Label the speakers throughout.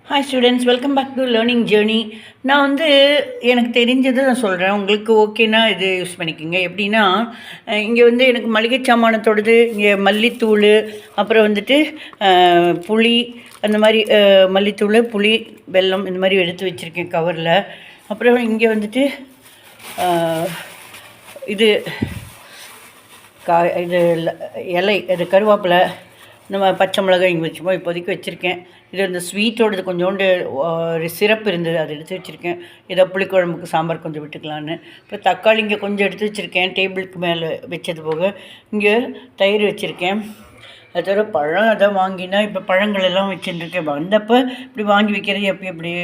Speaker 1: Hi students, welcome back to learning journey. நான் எனக்கு தெரிஞ்சதை நான் சொல்கிறேன். உங்களுக்கு ஓகேனா இது யூஸ் பண்ணிக்கோங்க. எப்படின்னா, இங்கே எனக்கு மளிகை சாமானத்தோடது, இங்கே மல்லித்தூள், அப்புறம் புளி, அந்த மாதிரி மல்லித்தூள், புளி, வெல்லம் இந்த மாதிரி எடுத்து வச்சுருக்கேன் கவரில். அப்புறம் இங்கே இது இது இலை, இது கருவேப்பிலை, நம்ம பச்சை மிளகாய் இங்கே வச்சுப்போம். இப்போதைக்கு வச்சுருக்கேன். இது இந்த ஸ்வீட்டோடது கொஞ்சோண்டு ஒரு சிரப்பு இருந்தது, அதை எடுத்து வச்சுருக்கேன். ஏதோ புளிக்குழம்புக்கு சாம்பார் கொஞ்சம் விட்டுக்கலான்னு. அப்புறம் தக்காளி இங்கே கொஞ்சம் எடுத்து வச்சுருக்கேன், டேபிளுக்கு மேலே வச்சது போக. இங்கே தயிர் வச்சுருக்கேன். அது தவிர பழம் அதான் வாங்கினா, இப்போ பழங்கள் எல்லாம் வச்சுருக்கேன். வந்தப்போ இப்படி வாங்கி வைக்கிறது,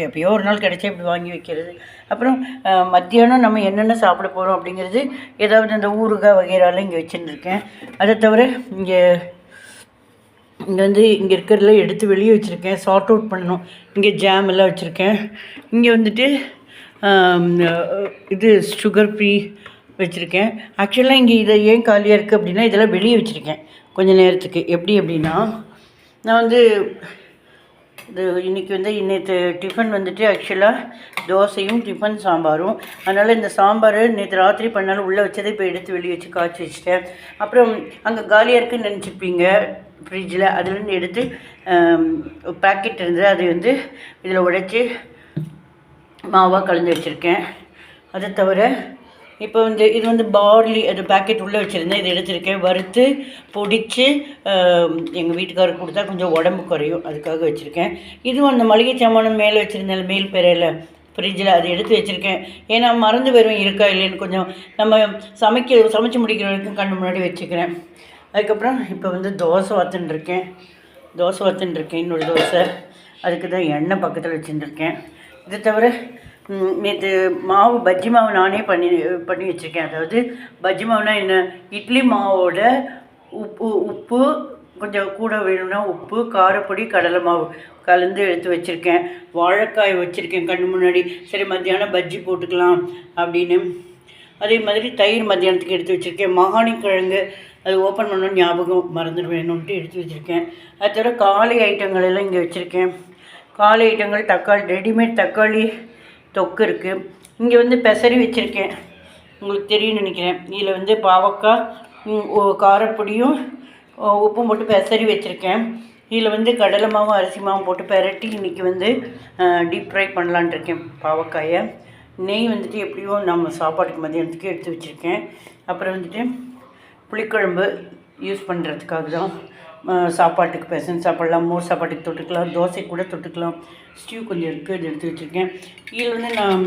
Speaker 1: எப்பயோ ஒரு நாள் கிடைச்சா இப்படி வாங்கி வைக்கிறது. அப்புறம் மத்தியானம் நம்ம என்னென்ன சாப்பிட போகிறோம் அப்படிங்கிறது ஏதாவது இந்த ஊறுகாய் வகைராலாம் இங்கே வச்சுருக்கேன். அதை தவிர இங்கே இங்கே இருக்கிறதுல எடுத்து வெளியே வச்சுருக்கேன், சார்ட் அவுட் பண்ணணும். இங்கே ஜாம் எல்லாம் வச்சுருக்கேன். இங்கே இது சுகர் ஃப்ரீ வச்சுருக்கேன். ஆக்சுவலாக இங்கே இதை ஏன் காலியாக இருக்குது அப்படின்னா, இதெல்லாம் வெளியே வச்சுருக்கேன் கொஞ்சம் நேரத்துக்கு. எப்படி அப்படின்னா, நான் இது இன்றைக்கி நேற்று டிஃபன் ஆக்சுவலாக தோசையும் டிஃபன் சாம்பாரும். அதனால் இந்த சாம்பார் நேற்று ராத்திரி பண்ணாலும் உள்ளே வச்சதை இப்போ எடுத்து வெளியே வச்சு காய்ச்சி வச்சுட்டேன். அப்புறம் அங்கே காலியாக இருக்குதுன்னு நினச்சிப்பீங்க ஃப்ரிட்ஜில். அதுலேருந்து எடுத்து பேக்கெட் இருந்தது, அதை இதில் உடைச்சி மாவாக கலந்து வச்சுருக்கேன். அதை தவிர இப்போ இது பார்லி, அது பேக்கெட் உள்ளே வச்சுருந்தேன், இதை எடுத்துருக்கேன். வறுத்து பொடித்து எங்கள் வீட்டுக்காரருக்கு கொடுத்தா கொஞ்சம் உடம்பு குறையும், அதுக்காக வச்சுருக்கேன். இதுவும் அந்த மளிகை சாமானம் மேலே வச்சுருந்தேன், மேல் பெறையில் ஃப்ரிட்ஜில், அதை எடுத்து வச்சுருக்கேன். ஏன்னா மறந்து வருவேன் இருக்கா இல்லைன்னு. கொஞ்சம் நம்ம சமைச்சு முடிக்கிற வரைக்கும் கண்ணு முன்னாடி வச்சுக்கிறேன். அதுக்கப்புறம் இப்போ தோசை வாத்துன்ருக்கேன். இன்னொரு தோசை, அதுக்கு தான் எண்ணெய் பக்கத்தில் வச்சுருக்கேன். இதை தவிர நேற்று பஜ்ஜி மாவு நானே பண்ணி வச்சுருக்கேன். அதாவது பஜ்ஜி மாவுனா என்ன, இட்லி மாவோட உப்பு கொஞ்சம் கூட வேணும்னா உப்பு, காரப்பொடி, கடலை மாவு கலந்து எடுத்து வச்சுருக்கேன். வாழைக்காய் வச்சுருக்கேன் கண்ணு முன்னாடி. சரி மத்தியானம் பஜ்ஜி போட்டுக்கலாம் அப்படின்னு. அதே மாதிரி தயிர் மத்தியானத்துக்கு எடுத்து வச்சுருக்கேன். மகாணி கிழங்கு அது ஓப்பன் பண்ணணும், ஞாபகம் மறந்துடுவேணுன்ட்டு எடுத்து வச்சுருக்கேன். அது தவிர காலை ஐட்டங்கள் எல்லாம் இங்கே வச்சுருக்கேன். காலை ஐட்டங்கள் தக்காளி, ரெடிமேட் தக்காளி தொக்கு இருக்குது. இங்கே பெசரி வச்சுருக்கேன், உங்களுக்கு தெரியும்னு நினைக்கிறேன். இதில் பாவக்காய், காரப்பொடியும் உப்பும் போட்டு பெசரி வச்சுருக்கேன். இதில் கடலை மாவும் அரிசி மாவும் போட்டு பெரட்டி இன்றைக்கி டீப் ஃப்ரை பண்ணலான் இருக்கேன் பாவக்காயை. நெய் எப்படியோ நம்ம சாப்பாட்டுக்கு மதியானத்துக்கு எடுத்து வச்சுருக்கேன். அப்புறம் புளிக்குழம்பு யூஸ் பண்ணுறதுக்காக தான், சாப்பாட்டுக்கு பெசன் சாப்பிட்லாம், மோர் சாப்பாட்டுக்கு தொட்டுக்கலாம், தோசை கூட தொட்டுக்கலாம். ஸ்டியூ கொஞ்சம் இருக்குது, அது எடுத்து வச்சுருக்கேன். இதில் நான்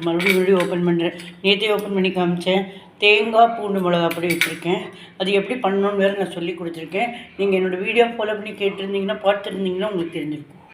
Speaker 1: மறுபடியும் ஓப்பன் பண்ணுறேன். நேற்றே ஓப்பன் பண்ணி காமிச்சேன். தேங்காய் பூண்டு மிளகா அப்படி வச்சுருக்கேன். அது எப்படி பண்ணணுன்னு வேறு நான் சொல்லி கொடுத்துருக்கேன். நீங்கள் என்னோடய வீடியோ ஃபாலோ பண்ணி கேட்டிருந்தீங்கன்னா, பார்த்துருந்தீங்கன்னா உங்களுக்கு தெரிஞ்சிருக்கும்.